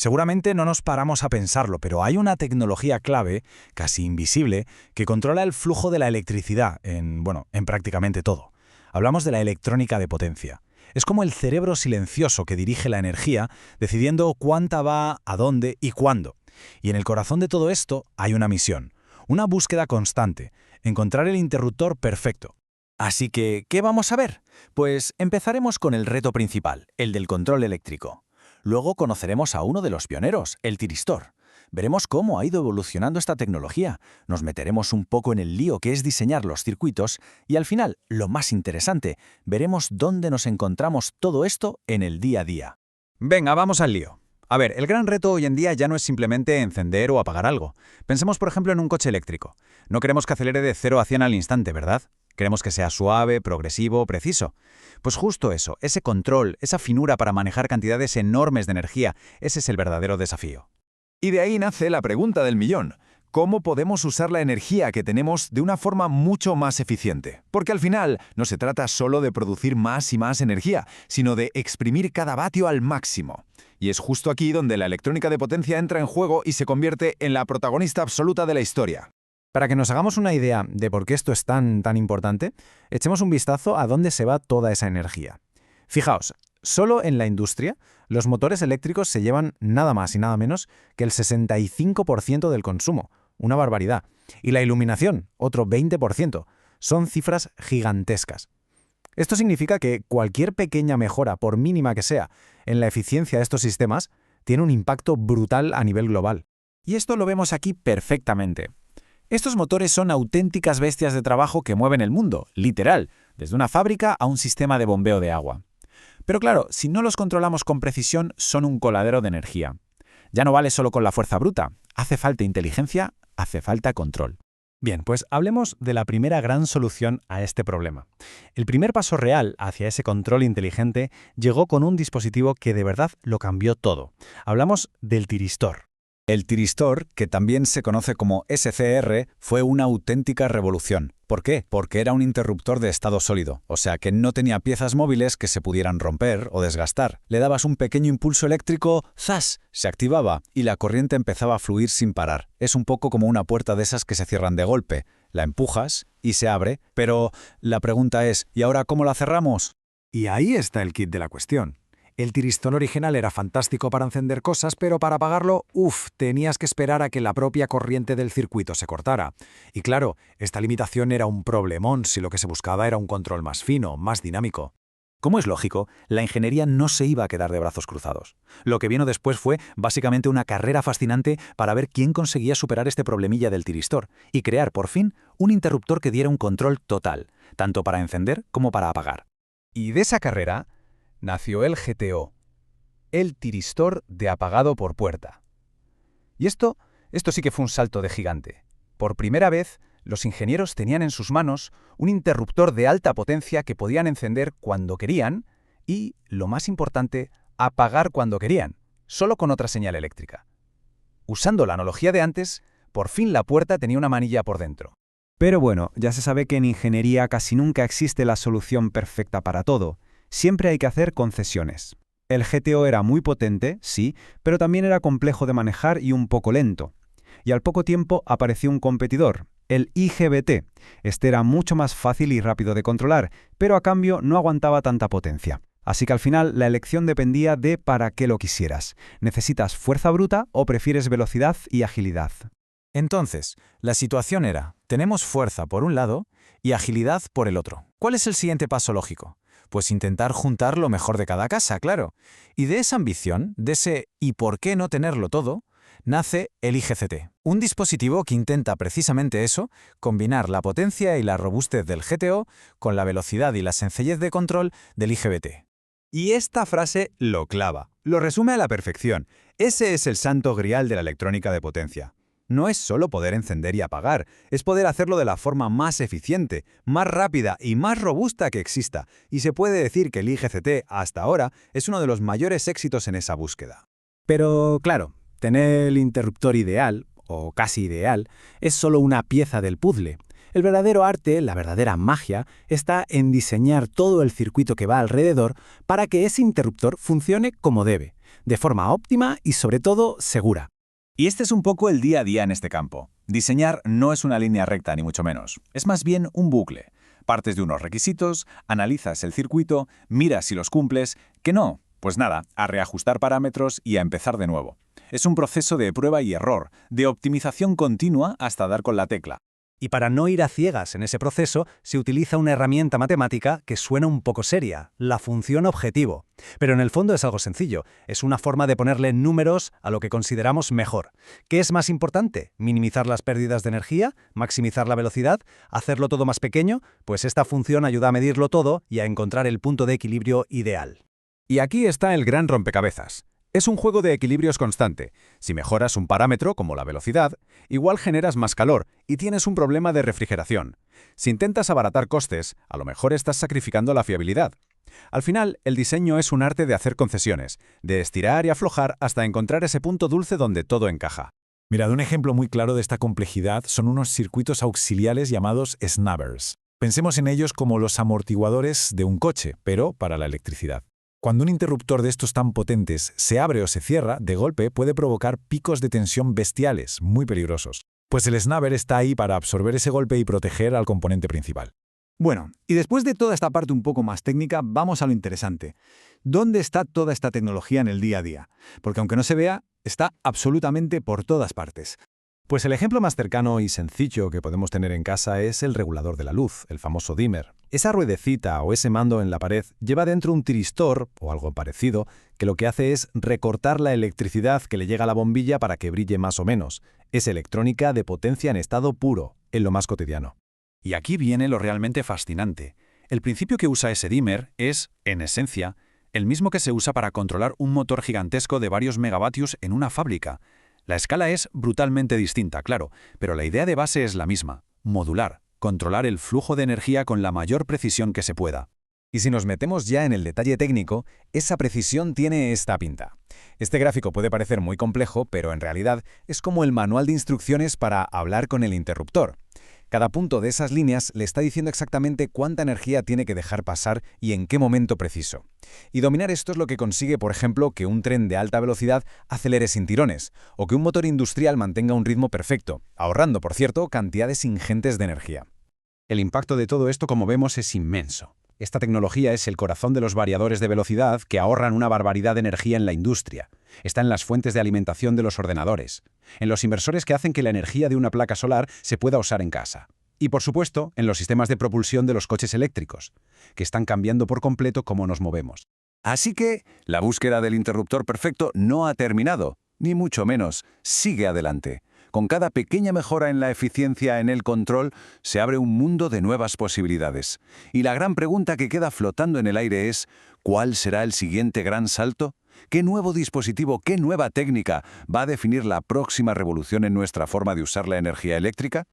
Seguramente no nos paramos a pensarlo, pero hay una tecnología clave, casi invisible, que controla el flujo de la electricidad en prácticamente todo. Hablamos de la electrónica de potencia. Es como el cerebro silencioso que dirige la energía, decidiendo cuánta va, a dónde y cuándo. Y en el corazón de todo esto hay una misión, una búsqueda constante, encontrar el interruptor perfecto. Así que, ¿qué vamos a ver? Pues empezaremos con el reto principal, el del control eléctrico. Luego conoceremos a uno de los pioneros, el tiristor. Veremos cómo ha ido evolucionando esta tecnología, nos meteremos un poco en el lío que es diseñar los circuitos y al final, lo más interesante, veremos dónde nos encontramos todo esto en el día a día. Venga, vamos al lío. A ver, el gran reto hoy en día ya no es simplemente encender o apagar algo. Pensemos, por ejemplo, en un coche eléctrico. No queremos que acelere de 0 a 100 al instante, ¿verdad? Queremos que sea suave, progresivo, preciso. Pues justo eso, ese control, esa finura para manejar cantidades enormes de energía, ese es el verdadero desafío. Y de ahí nace la pregunta del millón. ¿Cómo podemos usar la energía que tenemos de una forma mucho más eficiente? Porque al final no se trata solo de producir más y más energía, sino de exprimir cada vatio al máximo. Y es justo aquí donde la electrónica de potencia entra en juego y se convierte en la protagonista absoluta de la historia. Para que nos hagamos una idea de por qué esto es tan importante, echemos un vistazo a dónde se va toda esa energía. Fijaos, solo en la industria, los motores eléctricos se llevan nada más y nada menos que el 65% del consumo, una barbaridad. Y la iluminación, otro 20%. Son cifras gigantescas. Esto significa que cualquier pequeña mejora, por mínima que sea, en la eficiencia de estos sistemas, tiene un impacto brutal a nivel global. Y esto lo vemos aquí perfectamente. Estos motores son auténticas bestias de trabajo que mueven el mundo, literal, desde una fábrica a un sistema de bombeo de agua. Pero claro, si no los controlamos con precisión, son un coladero de energía. Ya no vale solo con la fuerza bruta, hace falta inteligencia, hace falta control. Bien, pues hablemos de la primera gran solución a este problema. El primer paso real hacia ese control inteligente llegó con un dispositivo que de verdad lo cambió todo. Hablamos del tiristor. El tiristor, que también se conoce como SCR, fue una auténtica revolución. ¿Por qué? Porque era un interruptor de estado sólido, o sea que no tenía piezas móviles que se pudieran romper o desgastar. Le dabas un pequeño impulso eléctrico, ¡zas!, se activaba y la corriente empezaba a fluir sin parar. Es un poco como una puerta de esas que se cierran de golpe. La empujas y se abre, pero la pregunta es, ¿y ahora cómo la cerramos? Y ahí está el kit de la cuestión. El tiristor original era fantástico para encender cosas, pero para apagarlo, tenías que esperar a que la propia corriente del circuito se cortara. Y claro, esta limitación era un problemón si lo que se buscaba era un control más fino, más dinámico. Como es lógico, la ingeniería no se iba a quedar de brazos cruzados. Lo que vino después fue básicamente una carrera fascinante para ver quién conseguía superar este problemilla del tiristor y crear, por fin, un interruptor que diera un control total, tanto para encender como para apagar. Y de esa carrera nació el GTO, el tiristor de apagado por puerta. Y esto sí que fue un salto de gigante. Por primera vez, los ingenieros tenían en sus manos un interruptor de alta potencia que podían encender cuando querían y, lo más importante, apagar cuando querían, solo con otra señal eléctrica. Usando la analogía de antes, por fin la puerta tenía una manilla por dentro. Pero bueno, ya se sabe que en ingeniería casi nunca existe la solución perfecta para todo. Siempre hay que hacer concesiones. El GTO era muy potente, sí, pero también era complejo de manejar y un poco lento. Y al poco tiempo apareció un competidor, el IGBT. Este era mucho más fácil y rápido de controlar, pero a cambio no aguantaba tanta potencia. Así que al final la elección dependía de para qué lo quisieras. ¿Necesitas fuerza bruta o prefieres velocidad y agilidad? Entonces, la situación era, tenemos fuerza por un lado y agilidad por el otro. ¿Cuál es el siguiente paso lógico? Pues intentar juntar lo mejor de cada casa, claro. Y de esa ambición, de ese ¿y por qué no tenerlo todo?, nace el IGCT, un dispositivo que intenta precisamente eso, combinar la potencia y la robustez del GTO con la velocidad y la sencillez de control del IGBT. Y esta frase lo clava, lo resume a la perfección. Ese es el santo grial de la electrónica de potencia. No es solo poder encender y apagar, es poder hacerlo de la forma más eficiente, más rápida y más robusta que exista, y se puede decir que el IGCT, hasta ahora, es uno de los mayores éxitos en esa búsqueda. Pero claro, tener el interruptor ideal, o casi ideal, es solo una pieza del puzzle. El verdadero arte, la verdadera magia, está en diseñar todo el circuito que va alrededor para que ese interruptor funcione como debe. de forma óptima y sobre todo segura. Y este es un poco el día a día en este campo. Diseñar no es una línea recta ni mucho menos, es más bien un bucle. Partes de unos requisitos, analizas el circuito, miras si los cumples, que no, pues nada, a reajustar parámetros y a empezar de nuevo. Es un proceso de prueba y error, de optimización continua hasta dar con la tecla. Y para no ir a ciegas en ese proceso, se utiliza una herramienta matemática que suena un poco seria, la función objetivo. Pero en el fondo es algo sencillo, es una forma de ponerle números a lo que consideramos mejor. ¿Qué es más importante? ¿Minimizar las pérdidas de energía? ¿Maximizar la velocidad? ¿Hacerlo todo más pequeño? Pues esta función ayuda a medirlo todo y a encontrar el punto de equilibrio ideal. Y aquí está el gran rompecabezas. Es un juego de equilibrios constante. Si mejoras un parámetro, como la velocidad, igual generas más calor y tienes un problema de refrigeración. Si intentas abaratar costes, a lo mejor estás sacrificando la fiabilidad. Al final, el diseño es un arte de hacer concesiones, de estirar y aflojar hasta encontrar ese punto dulce donde todo encaja. Mirad, un ejemplo muy claro de esta complejidad son unos circuitos auxiliares llamados snubbers. Pensemos en ellos como los amortiguadores de un coche, pero para la electricidad. Cuando un interruptor de estos tan potentes se abre o se cierra, de golpe puede provocar picos de tensión bestiales, muy peligrosos. Pues el snubber está ahí para absorber ese golpe y proteger al componente principal. Bueno, y después de toda esta parte un poco más técnica, vamos a lo interesante. ¿Dónde está toda esta tecnología en el día a día? Porque aunque no se vea, está absolutamente por todas partes. Pues el ejemplo más cercano y sencillo que podemos tener en casa es el regulador de la luz, el famoso dimmer. Esa ruedecita o ese mando en la pared lleva dentro un tiristor, o algo parecido, que lo que hace es recortar la electricidad que le llega a la bombilla para que brille más o menos. Es electrónica de potencia en estado puro, en lo más cotidiano. Y aquí viene lo realmente fascinante. El principio que usa ese dimmer es, en esencia, el mismo que se usa para controlar un motor gigantesco de varios megavatios en una fábrica. La escala es brutalmente distinta, claro, pero la idea de base es la misma, modular, controlar el flujo de energía con la mayor precisión que se pueda. Y si nos metemos ya en el detalle técnico, esa precisión tiene esta pinta. Este gráfico puede parecer muy complejo, pero en realidad es como el manual de instrucciones para hablar con el interruptor. Cada punto de esas líneas le está diciendo exactamente cuánta energía tiene que dejar pasar y en qué momento preciso. Y dominar esto es lo que consigue, por ejemplo, que un tren de alta velocidad acelere sin tirones, o que un motor industrial mantenga un ritmo perfecto, ahorrando, por cierto, cantidades ingentes de energía. El impacto de todo esto, como vemos, es inmenso. Esta tecnología es el corazón de los variadores de velocidad que ahorran una barbaridad de energía en la industria. Está en las fuentes de alimentación de los ordenadores, en los inversores que hacen que la energía de una placa solar se pueda usar en casa. Y, por supuesto, en los sistemas de propulsión de los coches eléctricos, que están cambiando por completo cómo nos movemos. Así que la búsqueda del interruptor perfecto no ha terminado, ni mucho menos, sigue adelante. Con cada pequeña mejora en la eficiencia en el control, se abre un mundo de nuevas posibilidades. Y la gran pregunta que queda flotando en el aire es, ¿cuál será el siguiente gran salto? ¿Qué nuevo dispositivo, qué nueva técnica va a definir la próxima revolución en nuestra forma de usar la energía eléctrica?